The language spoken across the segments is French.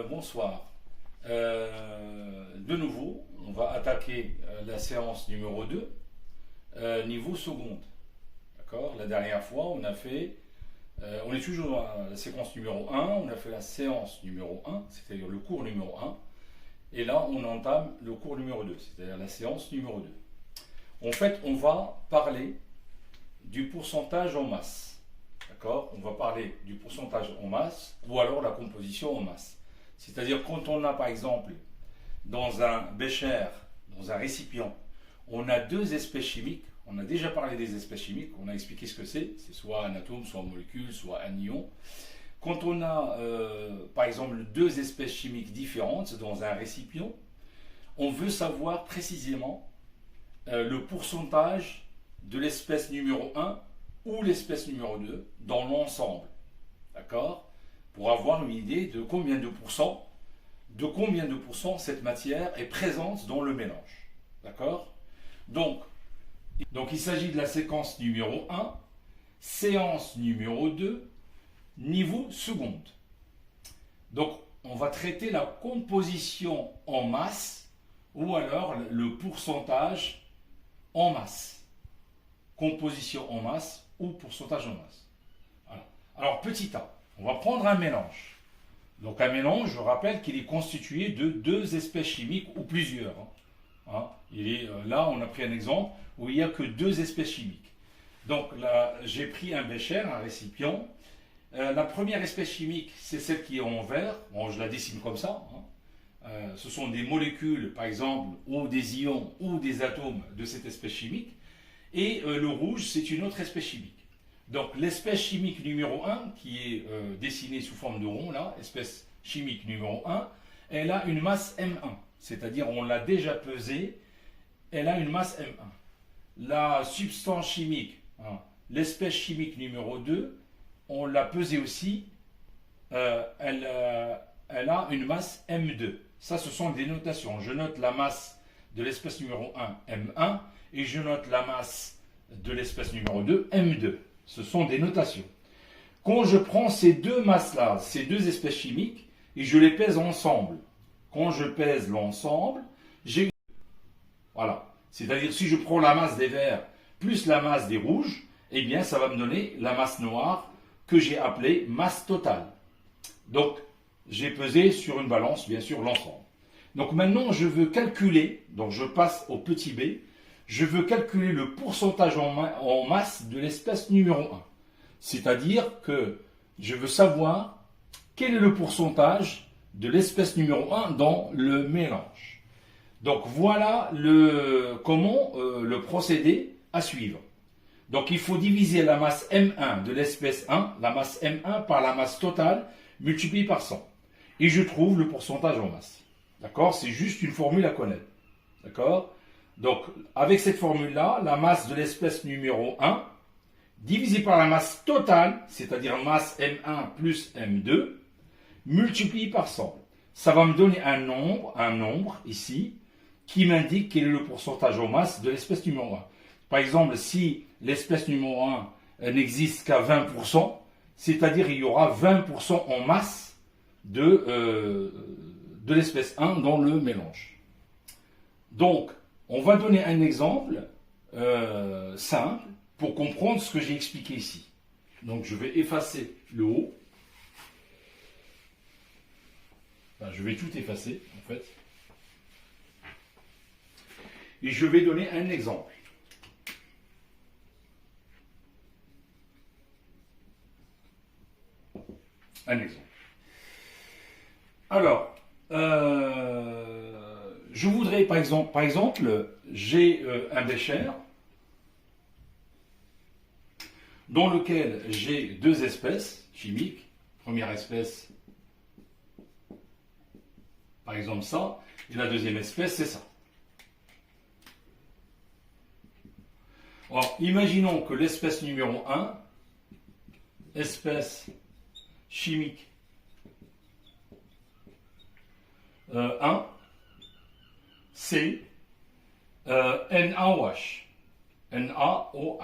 Bonsoir. De nouveau, on va attaquer la séance numéro 2, niveau seconde. D'accord. La dernière fois, on est toujours dans la séquence numéro 1, on a fait la séance numéro 1, c'est-à-dire le cours numéro 1, et là, on entame le cours numéro 2, c'est-à-dire la séance numéro 2. En fait, on va parler du pourcentage en masse. D'accord. On va parler du pourcentage en masse ou alors la composition en masse. C'est-à-dire quand on a par exemple dans un bécher, dans un récipient, on a deux espèces chimiques. On a déjà parlé des espèces chimiques, on a expliqué ce que c'est soit un atome, soit une molécule, soit un ion. Quand on a par exemple deux espèces chimiques différentes dans un récipient, on veut savoir précisément le pourcentage de l'espèce numéro 1 ou l'espèce numéro 2 dans l'ensemble. D'accord. Pour avoir une idée de combien de pourcents cette matière est présente dans le mélange. D'accord. Donc, il s'agit de la séquence numéro 1, séance numéro 2, niveau seconde. Donc, on va traiter la composition en masse ou alors le pourcentage en masse. Composition en masse ou pourcentage en masse. Voilà. Alors, petit a, on va prendre un mélange. Donc, un mélange, je rappelle qu'il est constitué de deux espèces chimiques ou plusieurs. Là, on a pris un exemple où il n'y a que deux espèces chimiques. Donc, là, j'ai pris un bécher, un récipient. La première espèce chimique, c'est celle qui est en vert. Bon, je la dessine comme ça. Ce sont des molécules, par exemple, ou des ions ou des atomes de cette espèce chimique. Et le rouge, c'est une autre espèce chimique. Donc l'espèce chimique numéro 1, qui est dessinée sous forme de rond, là, espèce chimique numéro 1, elle a une masse M1. C'est-à-dire, on l'a déjà pesée, elle a une masse M1. La substance chimique, l'espèce chimique numéro 2, on l'a pesée aussi, elle a une masse M2. Ça, ce sont des notations. Je note la masse de l'espèce numéro 1, M1, et je note la masse de l'espèce numéro 2, M2. Ce sont des notations. Quand je prends ces deux masses-là, ces deux espèces chimiques, et je les pèse ensemble, quand je pèse l'ensemble, j'ai... Voilà. C'est-à-dire, si je prends la masse des verts plus la masse des rouges, eh bien, ça va me donner la masse noire que j'ai appelée masse totale. Donc, j'ai pesé sur une balance, bien sûr, l'ensemble. Donc, maintenant, je veux calculer, donc je passe au petit b, je veux calculer le pourcentage en masse de l'espèce numéro 1. C'est-à-dire que je veux savoir quel est le pourcentage de l'espèce numéro 1 dans le mélange. Donc voilà le procédé à suivre. Donc il faut diviser la masse M1 de l'espèce 1, la masse M1 par la masse totale multipliée par 100. Et je trouve le pourcentage en masse. D'accord. C'est juste une formule à connaître. D'accord. Donc, avec cette formule-là, la masse de l'espèce numéro 1, divisée par la masse totale, c'est-à-dire masse M1 plus M2, multiplié par 100. Ça va me donner un nombre ici, qui m'indique quel est le pourcentage en masse de l'espèce numéro 1. Par exemple, si l'espèce numéro 1 n'existe qu'à 20%, c'est-à-dire il y aura 20% en masse de l'espèce 1 dans le mélange. Donc, on va donner un exemple simple pour comprendre ce que j'ai expliqué ici. Donc je vais effacer le haut. Enfin, je vais tout effacer en fait. Et je vais donner un exemple. Un exemple. Alors, je voudrais, par exemple, j'ai un bécher dans lequel j'ai deux espèces chimiques. Première espèce, par exemple ça, et la deuxième espèce, c'est ça. Alors, imaginons que l'espèce numéro 1, espèce chimique 1, c'est NaOH. NaOH.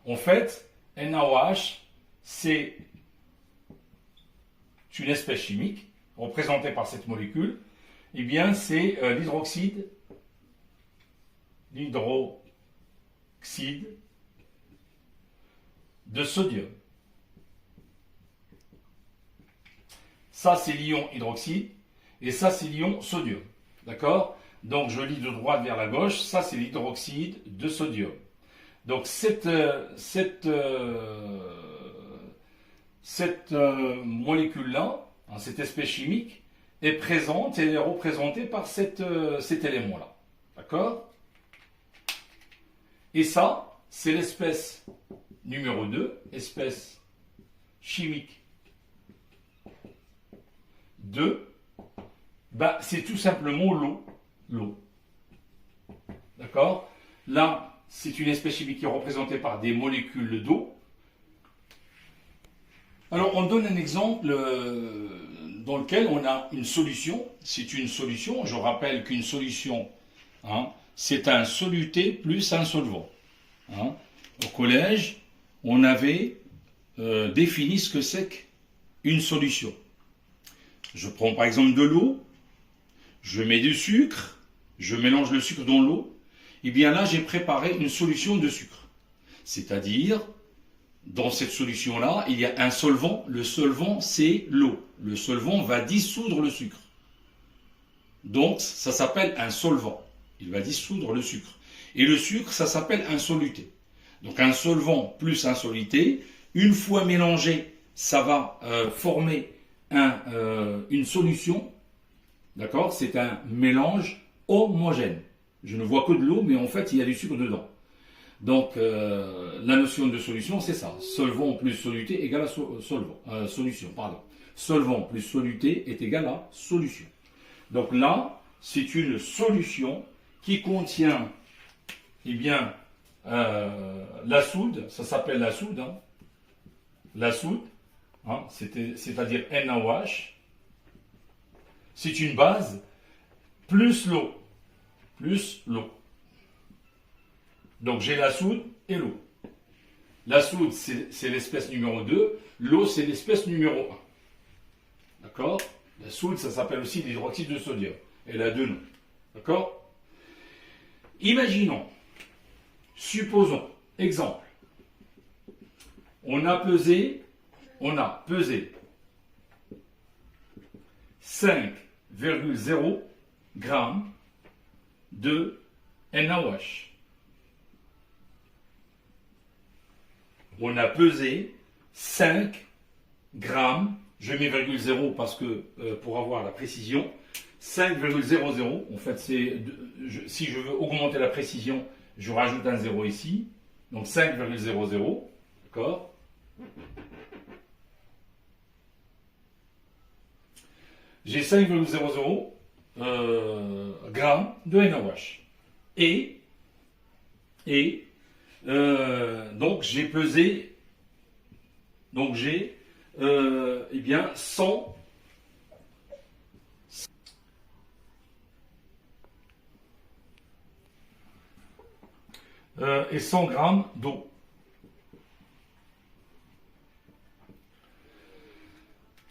En fait, NaOH, c'est une espèce chimique représentée par cette molécule, eh bien c'est l'hydroxyde de sodium. Ça c'est l'ion hydroxyde et ça c'est l'ion sodium. D'accord? Donc je lis de droite vers la gauche, ça c'est l'hydroxyde de sodium. Donc cette molécule-là, hein, cette espèce chimique, est présente et elle est représentée par cet élément-là. D'accord? Et ça, c'est l'espèce numéro 2, espèce chimique 2. Ben, c'est tout simplement l'eau. L'eau. D'accord? Là, c'est une espèce chimique qui est représentée par des molécules d'eau. Alors, on donne un exemple dans lequel on a une solution. C'est une solution. Je rappelle qu'une solution, hein, c'est un soluté plus un solvant. Hein. Au collège, on avait défini ce que c'est qu'une solution. Je prends par exemple de l'eau, je mets du sucre, je mélange le sucre dans l'eau, et bien là j'ai préparé une solution de sucre. C'est-à-dire, dans cette solution-là, il y a un solvant. Le solvant, c'est l'eau. Le solvant va dissoudre le sucre. Donc, ça s'appelle un solvant. Il va dissoudre le sucre. Et le sucre, ça s'appelle un soluté. Donc, un solvant plus un soluté, une fois mélangé, ça va former une solution. D'accord? C'est un mélange homogène. Je ne vois que de l'eau, mais en fait, il y a du sucre dedans. Donc, la notion de solution, c'est ça. Solvant plus soluté égale à solution. Solvant plus soluté est égal à solution. Donc là, c'est une solution qui contient, eh bien, la soude. Ça s'appelle la soude. Hein. La soude, hein, c'est-à-dire NaOH. C'est une base plus l'eau. Plus l'eau. Donc j'ai la soude et l'eau. La soude, c'est l'espèce numéro 2. L'eau, c'est l'espèce numéro 1. D'accord? La soude, ça s'appelle aussi l'hydroxyde de sodium. Elle a deux noms. D'accord? Imaginons, supposons, exemple, on a pesé 5,0 grammes de NaOH. On a pesé 5 grammes, je mets 0,0 parce que pour avoir la précision, 5,00, en fait si je veux augmenter la précision, je rajoute un 0 ici, donc 5,00, d'accord? J'ai 5,00 grammes de NaOH. Donc j'ai pesé, donc j'ai eh bien 100 et 100 grammes d'eau.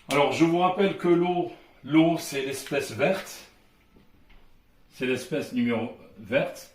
Alors je vous rappelle que l'eau c'est l'espèce verte, c'est l'espèce numéro verte.